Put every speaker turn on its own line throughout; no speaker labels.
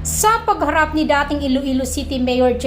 Sa pagharap ni dating Iloilo City Mayor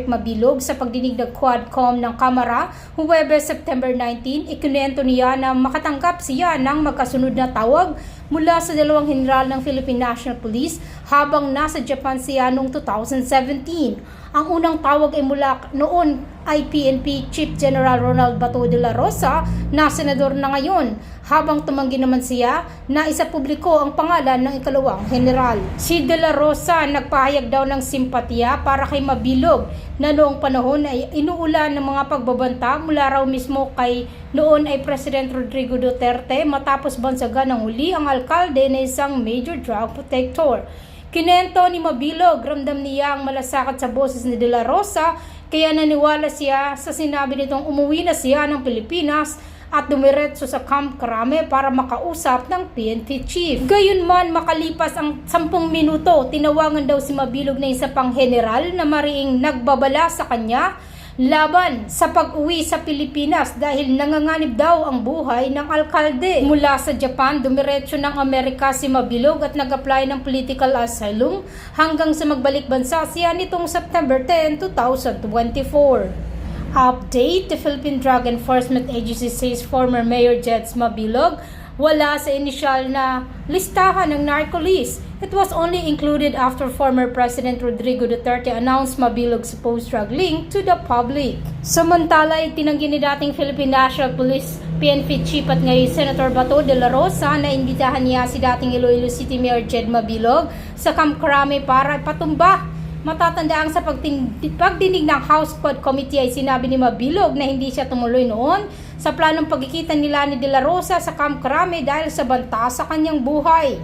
Mabilog sa pagdinig ng Quadcom ng Kamara, Huwebes, September 19, ikinwento niya na makatanggap siya ng magkasunod na tawag mula sa dalawang general ng Philippine National Police habang nasa Japan siya noong 2017. Ang unang tawag ay mula noon ay PNP Chief General Bato de la Rosa na senador na ngayon, habang tumanggi naman siya na isa publiko ang pangalan ng ikalawang general. Si de la Rosa nagpahayag daw ng simpatya para kay Mabilog na noong panahon ay inuulan ng mga pagbabanta mula raw mismo kay noon ay President Rodrigo Duterte matapos bansagan ng huli ang alkalde na isang major drug protector. Kinento ni Mabilog, ramdam niya ang malasakit sa boses ni De La Rosa kaya naniwala siya sa sinabi nitong umuwi na siya ng Pilipinas at dumiretso sa Camp Crame para makausap ng PNP chief. Gayunman, makalipas ang 10 minuto, tinawagan daw si Mabilog na isa pang general na mariing nagbabala sa kanya laban sa pag-uwi sa Pilipinas dahil nanganganib daw ang buhay ng alkalde. Mula sa Japan, dumiretso ng Amerika si Mabilog at nag-apply ng political asylum hanggang sa magbalik bansa siya nitong September 10, 2024. Update: the Philippine Drug Enforcement Agency says former Mayor Mabilog wala sa inisyal na listahan ng narco list. It was only included after former President Rodrigo Duterte announced Mabilog's supposed drug link to the public. Samantala, itinanggi ni dating Philippine National Police PNP Chief at ngayon Senator Bato de la Rosa na imbitahan niya si dating Iloilo City Mayor Mabilog sa Camp Crame para Ipatumbä. Matatandaang sa pagdinig ng House Quad Committee ay sinabi ni Mabilog na hindi siya tumuloy noon sa planong pagkikita nila ni De La Rosa sa Camp Crame dahil sa banta sa kanyang buhay.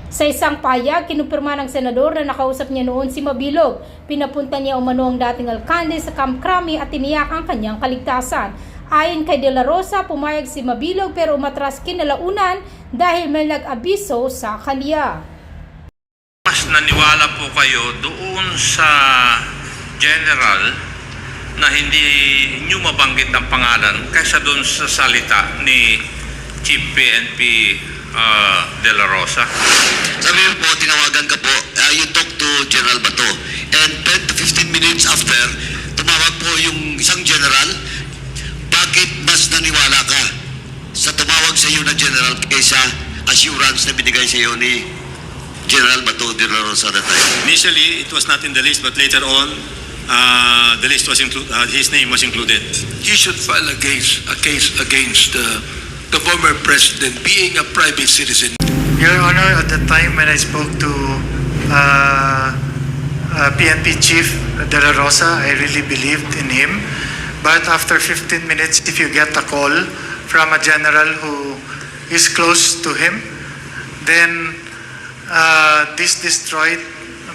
Sa isang payag, kinumpirma ng senador na nakausap niya noon si Mabilog. Pinapunta niya umano ang dating alkalde sa Camp Crame at tiniyak ang kanyang kaligtasan. Ayon kay De La Rosa, pumayag si Mabilog pero umatras kinalaunan dahil may nag-abiso sa kanya.
Mas naniwala po kayo doon sa general na hindi nyo mabanggit ang pangalan kaysa doon sa salita ni Chief PNP De La Rosa?
Sabi po, tinawagan ka po, you talk to General Bato. And 10 to 15 minutes after, tumawag po yung isang general. Bakit mas naniwala ka sa tumawag sa iyo na general kaysa assurance na binigay sa iyo ni General Bato de la Rosa that time?
Initially, it was not in the list, but later on, the list was his name was included.
He should file a case against the former president being a private citizen.
Your Honor, at the time when I spoke to PNP Chief De La Rosa, I really believed in him. But after 15 minutes, if you get a call from a general who is close to him, then this destroyed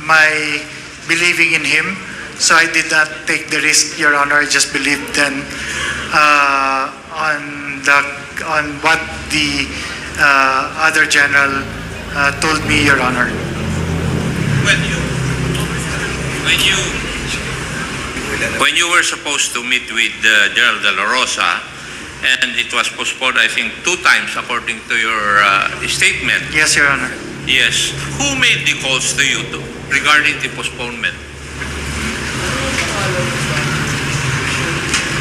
my believing in him. So I did not take the risk, Your Honor. I just believed then on what the other general told me, Your Honor.
When you were supposed to meet with General De La Rosa, and it was postponed, I think, 2 times according to your statement.
Yes, Your Honor.
Yes. Who made the calls to you regarding the postponement?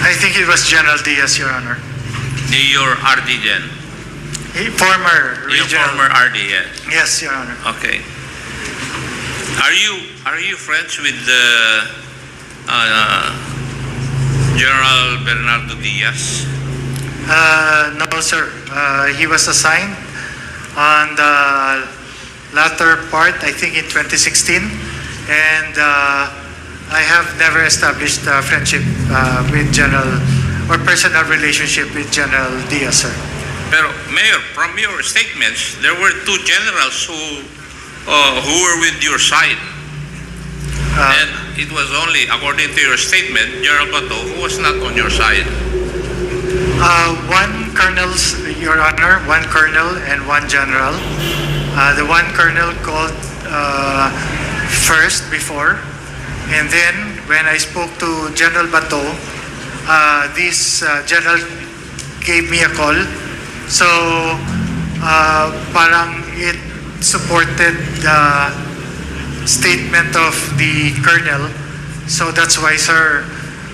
I think it was General Diaz, Your Honor.
Your RD Gen?
Former
Your
regional.
former RD, yes.
Yes, Your Honor.
Okay. Are you friends with General Bernardo Diaz?
No, sir. He was assigned on the latter part, I think in 2016, and I have never established a friendship with General or personal relationship with General Diaz, sir.
Pero Mayor, from your statements, there were 2 generals who were with your side. And it was only, according to your statement, General Bato who was not on your side.
One colonel, Your Honor, one colonel and one general. The one colonel called first before, and then when I spoke to General Bato, this general gave me a call. So parang it supported statement of the colonel. So that's why, sir,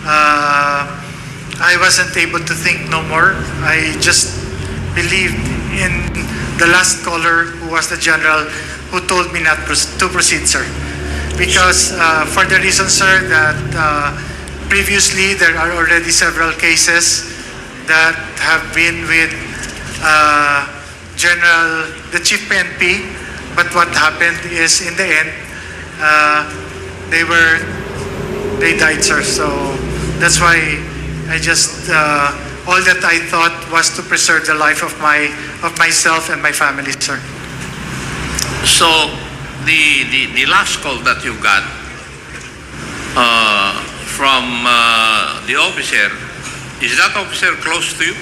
I wasn't able to think no more. I just believed in the last caller, who was the general, who told me not to proceed, sir. Because for the reason, sir, that previously there are already several cases that have been with the Chief PNP, but what happened is in the end, they died, sir. So that's why I just all that I thought was to preserve the life of myself and my family, sir.
So, the last call that you got from the officer, is that officer close to you?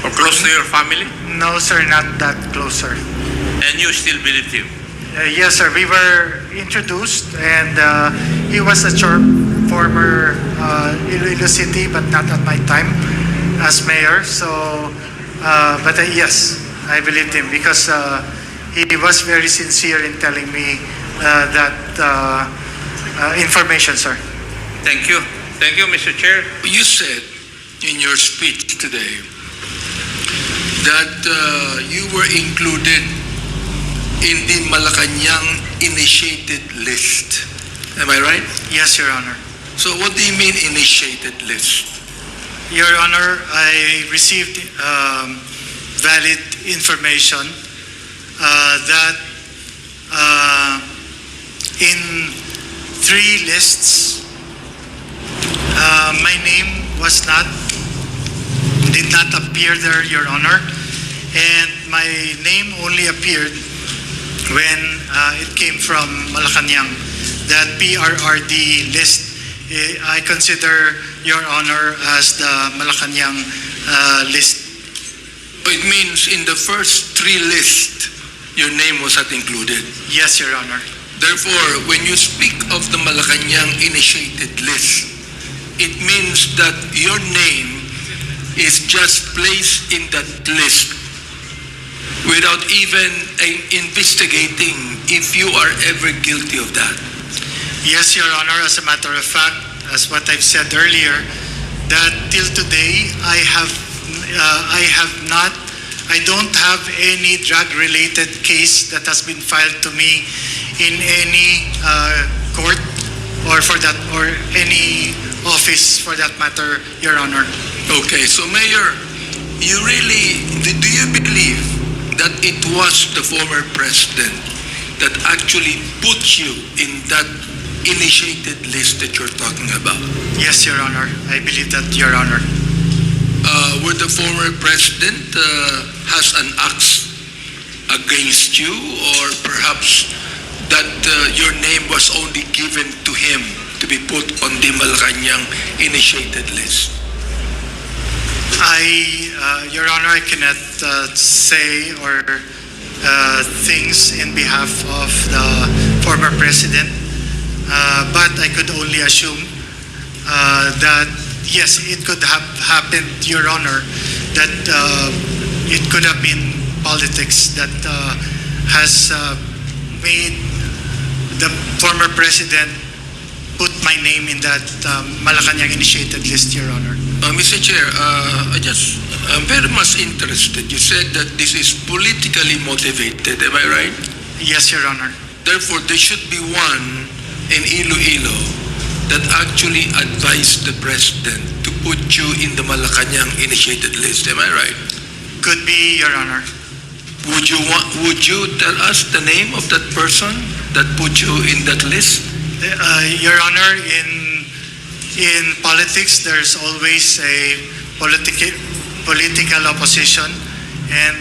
Or close to your family?
No, sir, not that close, sir.
And you still believe him?
Yes, sir. We were introduced, and he was a former Iloilo City, but not at my time as mayor. So, but yes, I believed him because he was very sincere in telling me that information, sir.
Thank you. Thank you, Mr. Chair.
You said in your speech today that you were included in the Malacanang initiated list. Am I right?
Yes, Your Honor.
So what do you mean initiated list?
Your Honor, I received valid information that in 3 lists, my name did not appear there, Your Honor, and my name only appeared when it came from Malacanang. That PRRD list, I consider, Your Honor, as the Malacanang list.
It means in the first 3 lists, your name was not included.
Yes, Your Honor.
Therefore, when you speak of the Malacanang initiated list, it means that your name is just placed in that list without even investigating if you are ever guilty of that.
Yes, Your Honor. As a matter of fact, as what I've said earlier, that till today I don't have any drug-related case that has been filed to me in any court or any office for that matter, Your Honor.
Okay, so Mayor, do you believe that it was the former president that actually put you in that initiated list that you're talking about?
Yes, Your Honor. I believe that, Your Honor.
Where the former president has an axe against you, or perhaps that your name was only given to him to be put on the Malacanang initiated list?
Your Honor, I cannot say or things in behalf of the former president, but I could only assume that yes, it could have happened, Your Honor, that it could have been politics that has made the former president put my name in that Malacanang initiated list, Your Honor.
Mr. Chair, I'm very much interested. You said that this is politically motivated, am I right?
Yes, Your Honor.
Therefore, there should be one in Iloilo that actually advised the president to put you in the Malacanang initiated list, am I right?
Could be, Your Honor.
Would you tell us the name of that person that put you in that list?
Your Honor, in politics, there's always a political opposition, and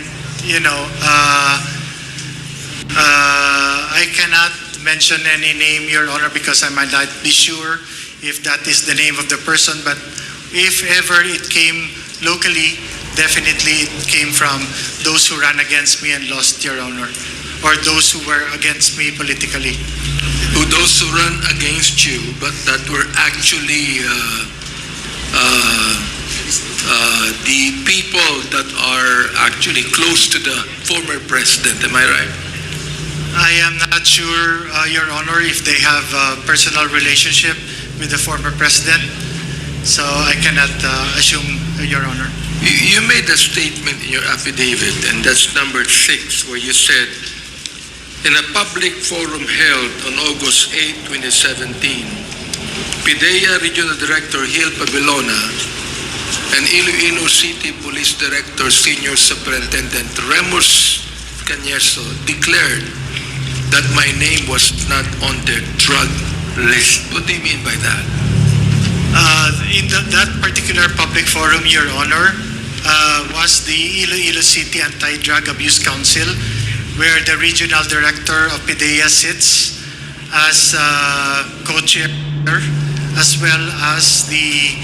I cannot mention any name, Your Honor, because I might not be sure if that is the name of the person. But if ever it came locally, definitely it came from those who ran against me and lost, Your Honor, or those who were against me politically.
Those who ran against you, but that were actually the people that are actually close to the former president, am I right?
I am not sure, Your Honor, if they have a personal relationship with the former president. So I cannot assume, Your Honor.
You made a statement in your affidavit, and that's number 6, where you said, in a public forum held on August 8, 2017, PIDEA Regional Director Gil Pabilona and Iloilo City Police Director Senior Superintendent Remus Cañeso declared that my name was not on their drug list. What do you mean by that?
In that particular public forum, Your Honor, was the Iloilo City Anti-Drug Abuse Council, where the regional director of PIDEA sits as co-chair, as well as the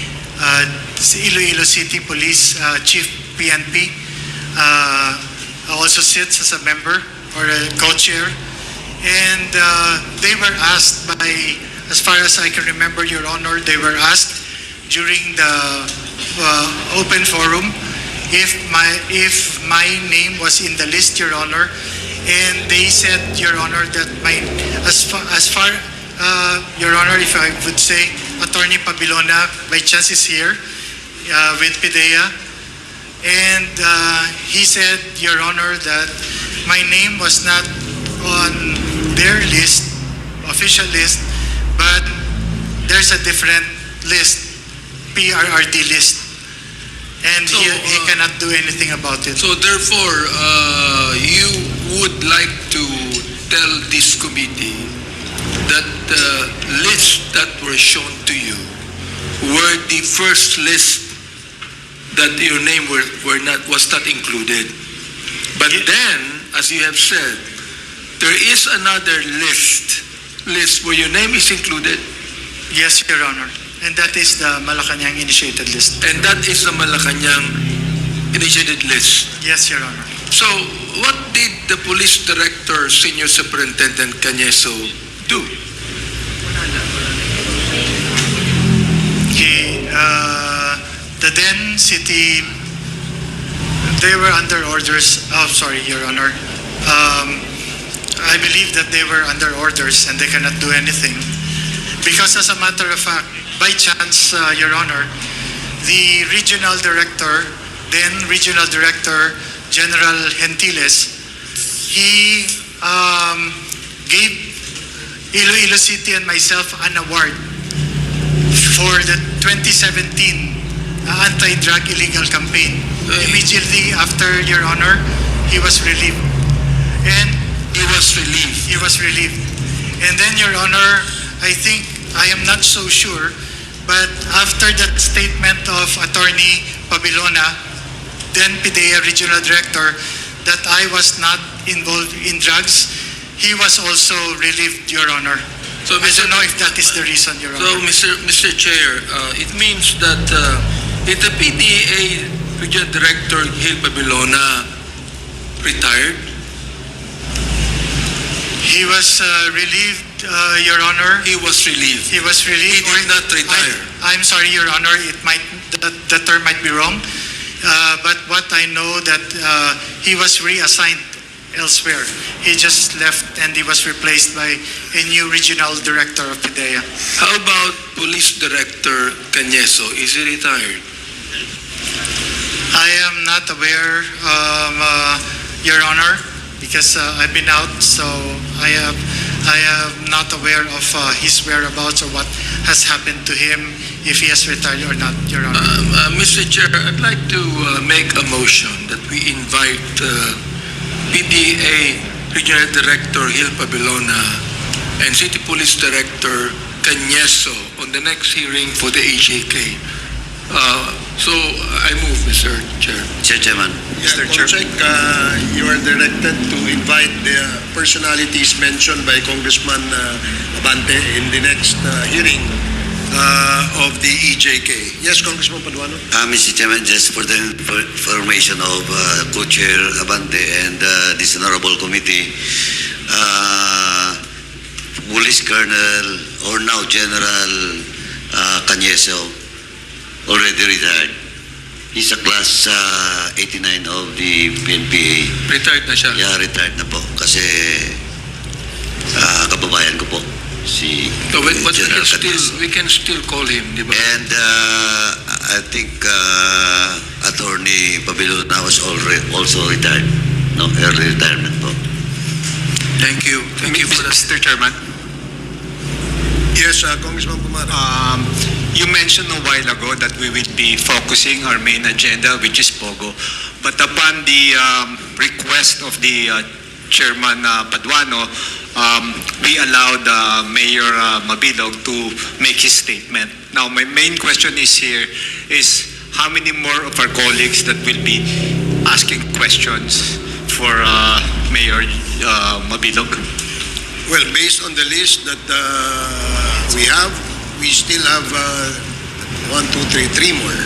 Iloilo City Police Chief PNP also sits as a member or a co-chair. And they were asked by, as far as I can remember, Your Honor, they were asked during the open forum if my name was in the list, Your Honor, and they said, Your Honor, that as far Your Honor, if I would say, Attorney Pabilona by chance is here with PIDEA, and he said, Your Honor, that my name was not on their list, official list, but there's a different list, PRRD list. And
So,
he cannot do anything about it.
So therefore, you would like to tell this committee that the lists that were shown to you were the first list that your name was not included. But
Ye-
then, as you have said, there is another list where your name is included,
Yes, Your Honor. And that is the Malacanang initiated list.
and that is the Malacanang initiated list.
Yes, Your Honor.
So, what did the police director, Senior Superintendent Cañeso, do?
The then city, they were under orders. Oh, sorry, Your Honor. I believe that they were under orders and they cannot do anything. Because as a matter of fact, by chance, Your Honor, the regional director, then regional director, General Gentiles, he gave Iloilo City and myself an award for the 2017 anti-drug illegal campaign. Immediately after, Your Honor, he was relieved. And
He was relieved.
he was relieved. And then, Your Honor, I think, I am not so sure, but after that statement of Attorney Pabilona, then PIDEA Regional Director, that I was not involved in drugs, he was also relieved, Your Honor.
So,
I don't know if that is the reason, Your
So,
Honor.
Mr. Chair, it means that if the PDA Regional Director Gil Pabilona retired,
He was relieved, Your Honor.
he was relieved.
He was relieved.
He did not retire.
I'm sorry, Your Honor. The term might be wrong. But what I know that he was reassigned elsewhere. He just left and he was replaced by a new regional director of PIDEA.
How about Police Director Cañeso? Is he retired?
I am not aware, Your Honor, because I've been out, so I am not aware of his whereabouts or what has happened to him, if he has retired or not, Your Honor.
Mr. Chair, I'd like to make a motion that we invite PDA Regional Director Gil Pabilona and City Police Director Cañeso on the next hearing for the AJK. So I move, Mr. Chair.
Mr. Chairman.
Mr. Chair, you are directed to invite the personalities mentioned by Congressman Abante in the next hearing of the EJK. Yes, Congressman Paduano?
Mr. Chairman, just for the information of Co-Chair Abante and this honorable committee, Police Colonel or now General Cañeso already retired. He's a class 89 of the PNP.
Retired na siya.
Yeah, retired na po. Kasi kababayan ko po, si
So, but
General Cadiz.
we can still call him, di ba?
And I think Attorney Pabilo now is also retired. No, early retirement po.
Thank you. Thank you for that.
Mr. Chairman,
Yes, Congressman Pumara.
you mentioned a while ago that we will be focusing our main agenda, which is Pogo. But upon the request of the Chairman Paduano, we allowed Mayor Mabilog to make his statement. Now, my main question is how many more of our colleagues that will be asking questions for Mayor Mabilog?
Well, based on the list that we still have 1, 2, 3, 3 more.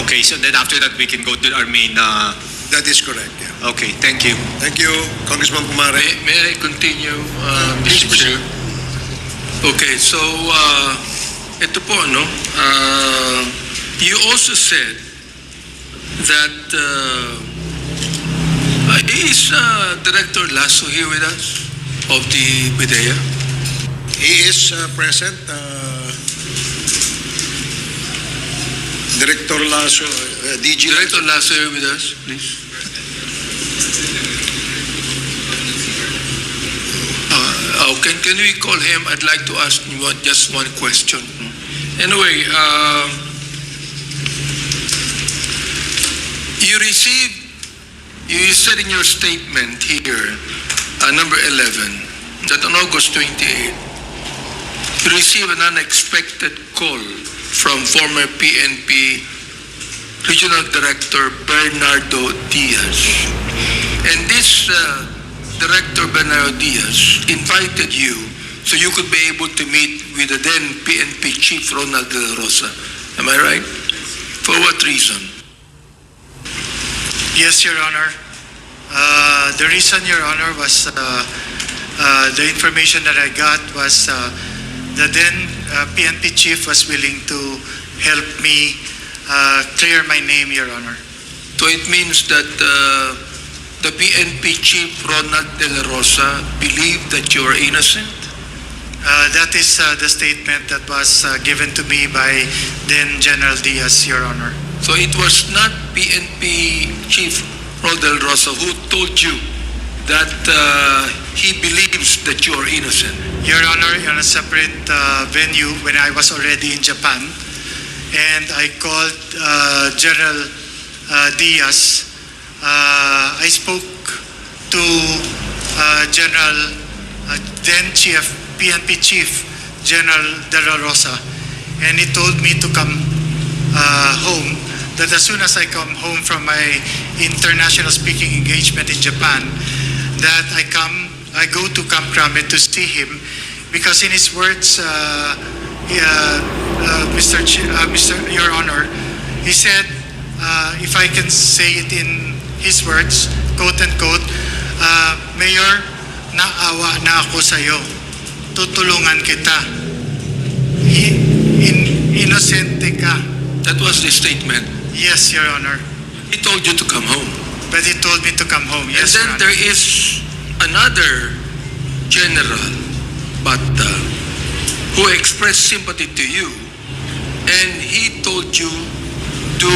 Okay, so then after that we can go to our main.
That is correct, yeah.
Okay, thank you.
Thank you, Congressman Pumare.
May I continue,
Please
Mr. Chair? Okay, so ito po, no? You also said that is Director Lasso here with us of the BIDEA?
He is present. Director Lasso, DG.
Director Lasso here with us, please. Can we call him? I'd like to ask him just one question. Anyway, you said in your statement here, number 11, that on August 28, you received an unexpected call from former PNP Regional Director Bernardo Diaz. And this Director Bernardo Diaz invited you so you could be able to meet with the then PNP Chief Ronald De La Rosa. Am I right? For what reason?
Yes, Your Honor. The reason, Your Honor, was the information that I got was the then PNP chief was willing to help me clear my name, Your Honor.
So it means that the PNP Chief Ronald De La Rosa believed that you are innocent?
That is the statement that was given to me by then General Diaz, Your Honor.
So it was not PNP Chief Ronald De La Rosa who told you that he believes that you are innocent?
Your Honor, on a separate venue when I was already in Japan, and I called General Diaz. I spoke to General then PNP Chief General De La Rosa, and he told me to come home. That as soon as I come home from my international speaking engagement in Japan, that I go to Camp Kramet to see him, because in his words, Your Honor, he said, if I can say it in his words, quote unquote, Mayor, naawa na ako sa'yo. Tutulungan kita. Inosente ka.
That was the statement.
Yes, Your Honor.
He told you to come home.
But he told me to come home. Yes,
And then
Your Honor.
there is another general, but who expressed sympathy to you, and he told you to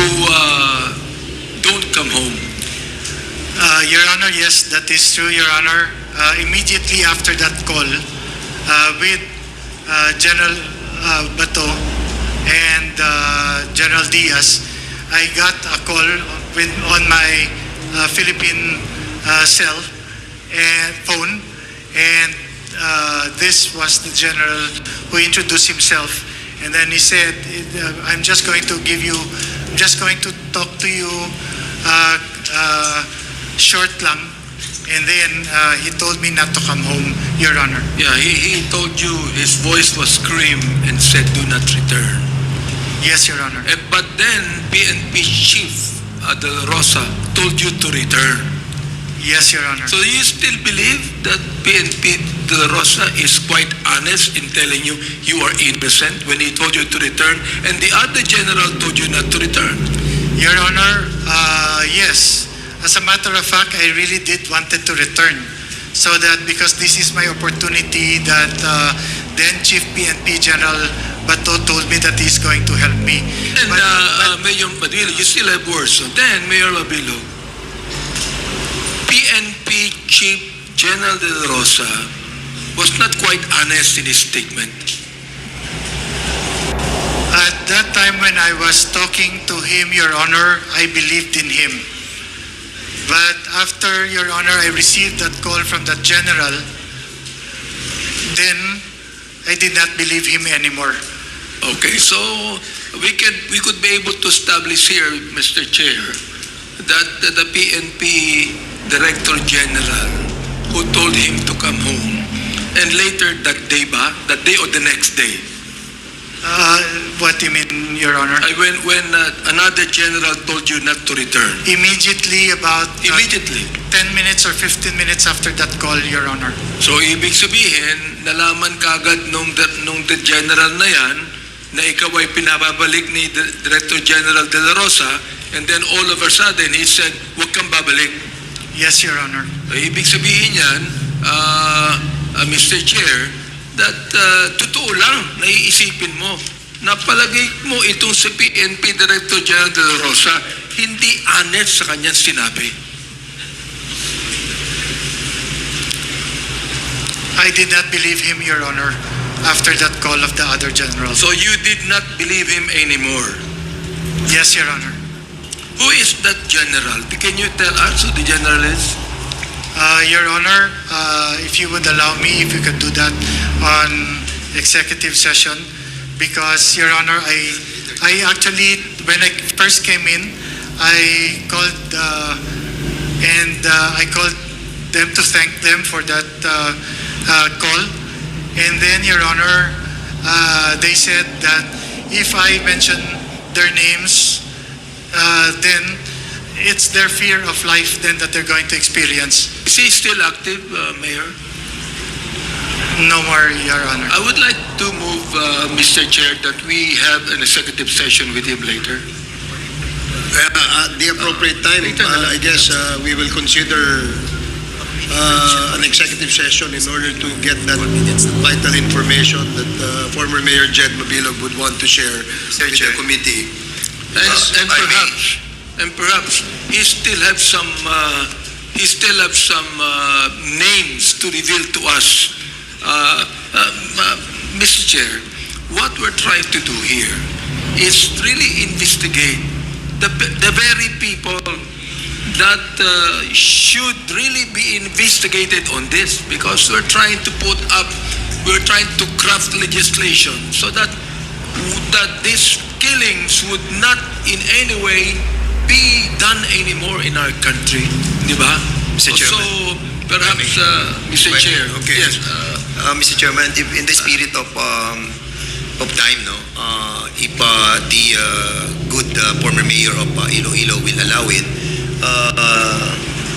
don't come home.
Your Honor, yes, that is true, Your Honor. Immediately after that call with General Bato and General Diaz, I got a call on my Philippine cell and phone, and this was the general who introduced himself, and then he said, I'm just going to talk to you short lang, and then he told me not to come home, Your Honor.
Yeah, he told you, his voice was grim and said, do not return.
Yes, Your Honor.
But then PNP Chief De La Rosa told you to return.
Yes, Your Honor.
So you still believe that PNP De La Rosa is quite honest in telling you you are innocent when he told you to return, and the other general told you not to return?
Your Honor, yes. As a matter of fact, I really did wanted to return. so that because this is my opportunity that then Chief PNP General Bato told me that he's going to help me.
And Mayor Mabilog, you still have words. So then, Mayor Mabilog, PNP Chief General De La Rosa was not quite honest in his statement.
At that time when I was talking to him, Your Honor, I believed in him. But after, Your Honor, I received that call from that general, then I did not believe him anymore.
Okay, so we could be able to establish here, Mr. Chair, that the PNP Director General who told him to come home, and later that day or the next day,
What do you mean, Your Honor?
when another general told you not to return.
Immediately about
Immediately.
10 minutes or 15 minutes after that call, Your Honor.
So ibig sabihin, nalaman kagad nung the general na yan na ikaw ay pinababalik ni Director General De La Rosa, and then all of a sudden he said, "Huwag kang babalik."
Yes, Your Honor.
Ibig sabihin yan, Mr. Chair, that totoo lang, naiisipin mo, napalagay mo itong si PNP Director General De La Rosa, hindi honest sa kanyang sinabi.
I did not believe him, Your Honor, after that call of the other general.
So you did not believe him anymore.
Yes, Your Honor.
Who is that general? Can you tell us who the general is?
Your Honor, if you would allow me, if you could do that on executive session, because, Your Honor, I actually, when I first came in, I called I called them to thank them for that call, and then, Your Honor, they said that if I mention their names, then it's their fear of life then that they're going to experience.
Is he still active, Mayor?
No more, Your Honor.
I would like to move, Mr. Chair, that we have an executive session with him later.
At the appropriate time, I guess we will consider an executive session in order to get that vital information that former Mayor Jed Mabilog would want to share with the committee.
And perhaps he still have some names to reveal to us. Mr. Chair, what we're trying to do here is really investigate the very people that should really be investigated on this, because we're trying to craft legislation so that these killings would not in any way be done anymore in our country, di ba?
Mr. Chairman.
So perhaps, Mr. Chair,
okay.
yes.
Mr. Chairman, if in the spirit of time, no, if the good former mayor of Iloilo will allow it,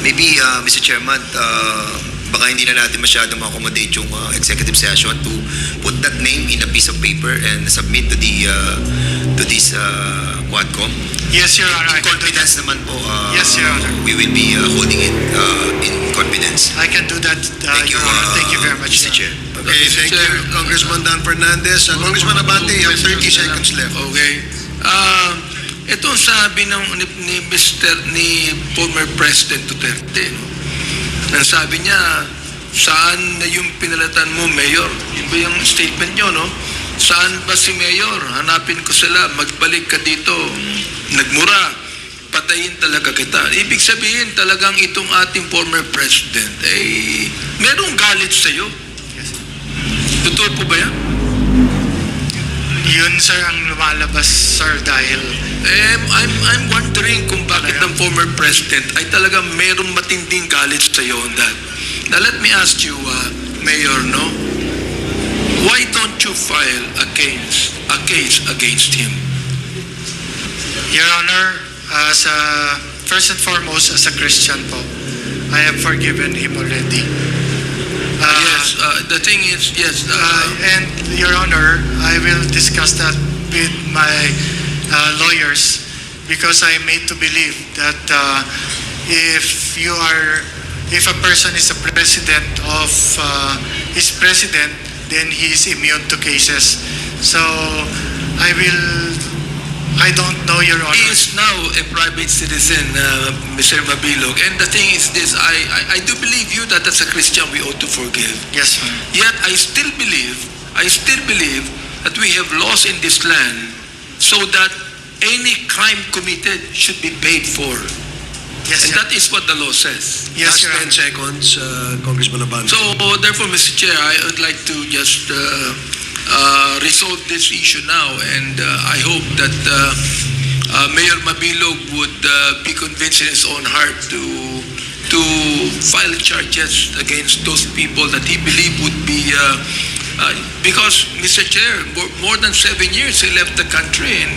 maybe, Mr. Chairman, baka hindi na natin masyadong ma-accommodate yung executive session to put that name in a piece of paper and submit to this Quadcom.
Yes, Your Honor.
In confidence naman po,
Yes, Your Honor.
we will be holding it in confidence.
I can do that,
Thank you,
Your Honor. Thank you very much,
Mr. Chair.
Okay, thank you, Congressman Dan Fernandez. Congressman Abante, you have 30 seconds left.
Okay. Ito ang sabi ni former President Duterte. Ang sabi niya, saan na yung pinalatan mo, Mayor? Yun ba yung statement niyo, no? Saan ba si Mayor? Hanapin ko sila, magbalik ka dito. Nagmura, patayin talaga kita. Ibig sabihin talagang itong ating former President, merong galit sa'yo. Totoo po ba yan?
Yun, sir, ang lumalabas, sir, dahil
I'm wondering kung bakit ng former president ay talagang merong matinding galit sa iyo on that. Now let me ask you, Mayor, no? Why don't you file a case against him?
Your Honor, first and foremost, as a Christian po, I have forgiven him already.
Yes, the thing is, yes.
And Your Honor, I will discuss that with my lawyers, because I am made to believe that if you are if a person is a president of is president, then he is immune to cases. So I don't know, Your Honor.
He is now a private citizen, Mr. Mabilog. And the thing is this, I do believe you that as a Christian we ought to forgive.
Yes, ma'am.
Yet I still believe that we have laws in this land so that any crime committed should be paid for.
Yes,
And
Your
that is what the law says.
Yes,
Last
Your
10
Honor.
seconds, Congressman Abante.
So therefore, Mr. Chair, I would like to just resolve this issue now, and I hope that Mayor Mabilog would be convinced in his own heart to file charges against those people that he believed would be because, Mr. Chair, more than 7 years he left the country,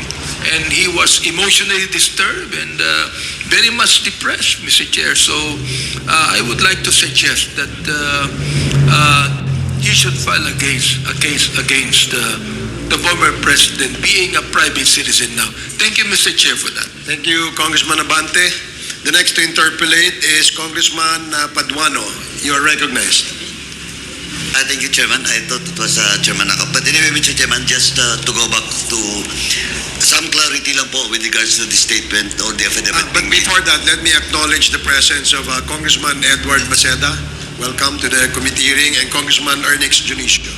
and he was emotionally disturbed and very much depressed, Mr. Chair. So I would like to suggest that he should file a case against the former president, being a private citizen now. Thank you, Mr. Chair, for that.
Thank you, Congressman Abante. The next to interpolate is Congressman Paduano. You are recognized.
Thank you, Chairman. I thought it was Chairman Nakap. But anyway, Mr. Chairman, just to go back to some clarity lang po with regards to the statement or the affidavit.
But before that, let me acknowledge the presence of Congressman Edward Maceda. Welcome to the committee hearing, and Congressman Ernest Junicio.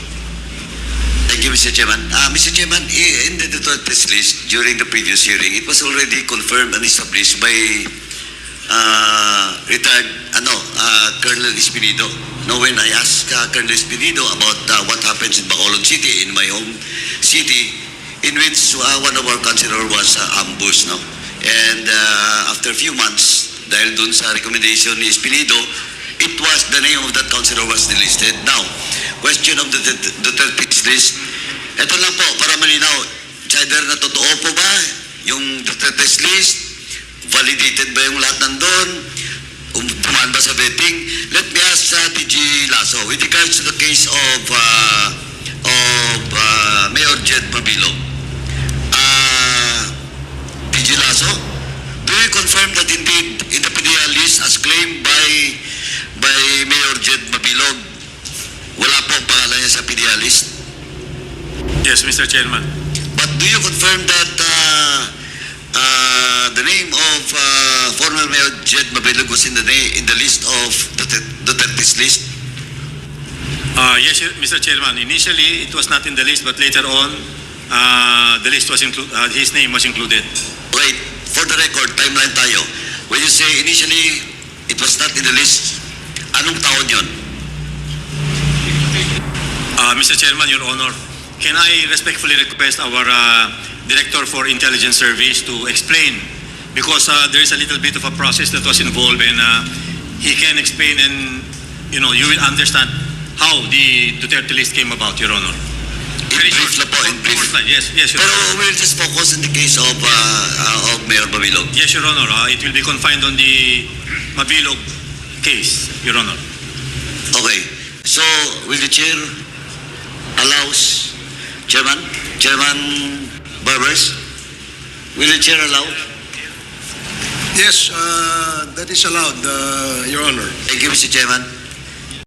Thank you, Mr. Chairman. Mr. Chairman, in the Duterte's list during the previous hearing, it was already confirmed and established by retired Colonel Espinido. Now, when I asked Colonel Espinido about what happens in Bacolod City, in my home city, in which one of our councilor was ambushed, no? And after a few months, dahil dun sa recommendation ni Espinido, it was the name of that councilor was delisted. Now, question of the Duterte's list. Ito lang po, para malinaw, it's either na totoo po ba yung Duterte's list? Validated ba yung lahat nandun? Tumaan ba sa vetting? Let me ask DG Lasso, with regards to the case of Mayor Jed Mabilog. DG Lasso, do you confirm that indeed in the PDL list as claimed by Mayor Jed Mabilog, wala pong pangalan niya sa PDL list?
Yes, Mr. Chairman.
But do you confirm that the name of former Mayor Jed Mabilog was in the list of Duterte's list?
Yes, Mr. Chairman. Initially, it was not in the list, but later on, the list was his name was included.
Wait, for the record, timeline tayo. When you say initially it was not in the list, anong taon yun?
Mr. Chairman, Your Honor, can I respectfully request our Director for Intelligence Service to explain, because there is a little bit of a process that was involved, and he can explain, and you will understand how the Duterte list came about, Your Honor.
In brief lang po, in brief.
Yes, Your
Pero
Honor.
we'll just focus on the case of Mayor Mabilog.
Yes, Your Honor. It will be confined on the Mabilog case, Your Honor.
Okay, so will the chair allows Chairman Barbers, will the chair allow?
Yes, that is allowed, Your Honor.
Thank you, Mr. Chairman.